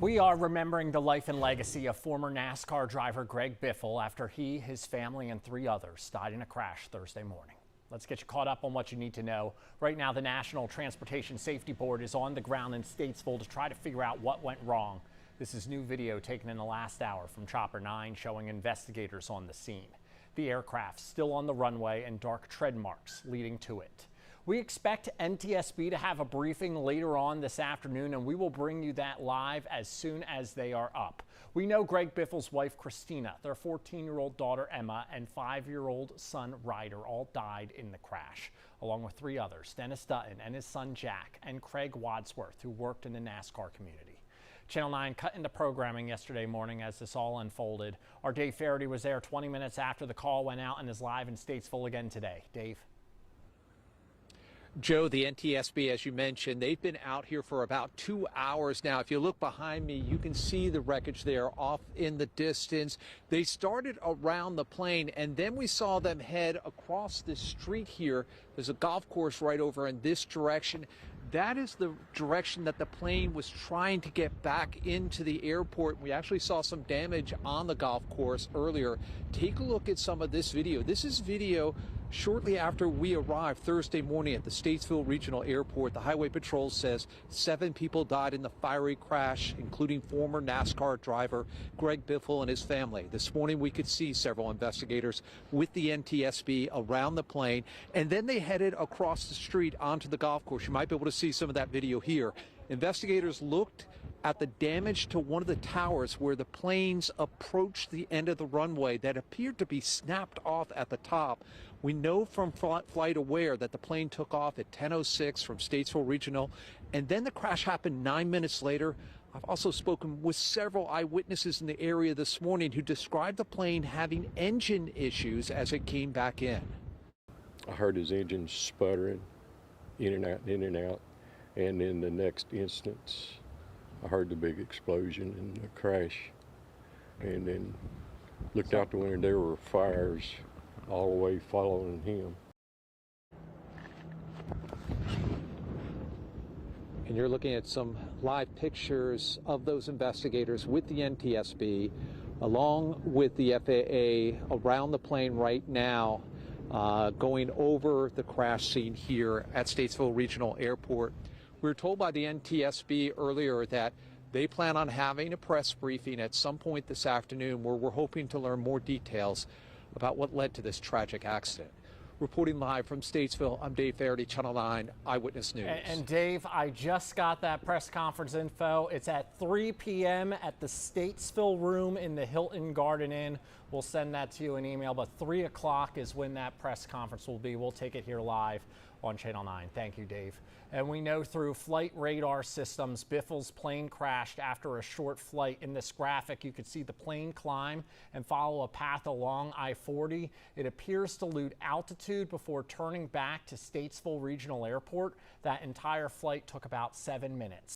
We are remembering the life and legacy of former NASCAR driver Greg Biffle after he, his family, and 3 others died in a crash Thursday morning. Let's get you caught up on what you need to know. Right now, the National Transportation Safety Board is on the ground in Statesville to try to figure out what went wrong. This is new video taken in the last hour from Chopper 9 showing investigators on the scene. The aircraft still on the runway and dark tread marks leading to it. We expect NTSB to have a briefing later on this afternoon, and we will bring you that live as soon as they are up. We know Greg Biffle's wife, Cristina, their 14-year-old daughter, Emma, and 5-year-old son, Ryder, all died in the crash, along with 3 others, Dennis Dutton and his son, Jack, and Craig Wadsworth, who worked in the NASCAR community. Channel 9 cut into programming yesterday morning as this all unfolded. Our Dave Faraday was there 20 minutes after the call went out and is live in Statesville again today. Dave? Joe, the NTSB, as you mentioned, they've been out here for about 2 hours now. If you look behind me, you can see the wreckage there off in the distance. They started around the plane, and then we saw them head across the street here. There's a golf course right over in this direction. That is the direction that the plane was trying to get back into the airport. We actually saw some damage on the golf course earlier. Take a look at some of this video. This is video shortly after we arrived Thursday morning at the Statesville Regional Airport. The Highway Patrol says 7 people died in the fiery crash, including former NASCAR driver Greg Biffle and his family. This morning we could see several investigators with the NTSB around the plane, and then they headed across the street onto the golf course. You might be able to see some of that video here. Investigators looked at the damage to one of the towers where the planes approached the end of the runway that appeared to be snapped off at the top. We know from Flight Aware that the plane took off at 10:06 from Statesville Regional, and then the crash happened 9 minutes later. I've also spoken with several eyewitnesses in the area this morning who described the plane having engine issues as it came back in. I heard his engine sputtering in and out, in and out, and in the next instance I heard the big explosion and the crash, and then looked out the window. There were fires all the way following him. And you're looking at some live pictures of those investigators with the NTSB, along with the FAA around the plane right now, going over the crash scene here at Statesville Regional Airport. We were told by the NTSB earlier that they plan on having a press briefing at some point this afternoon where we're hoping to learn more details about what led to this tragic accident. Reporting live from Statesville, I'm Dave Faraday, Channel 9 Eyewitness News. And Dave, I just got that press conference info. It's at 3 p.m. at the Statesville room in the Hilton Garden Inn. We'll send that to you in email, but 3 o'clock is when that press conference will be. We'll take it here live on Channel 9. Thank you, Dave. And we know through flight radar systems, Biffle's plane crashed after a short flight. In this graphic, you could see the plane climb and follow a path along I-40. It appears to lose altitude before turning back to Statesville Regional Airport. That entire flight took about 7 minutes.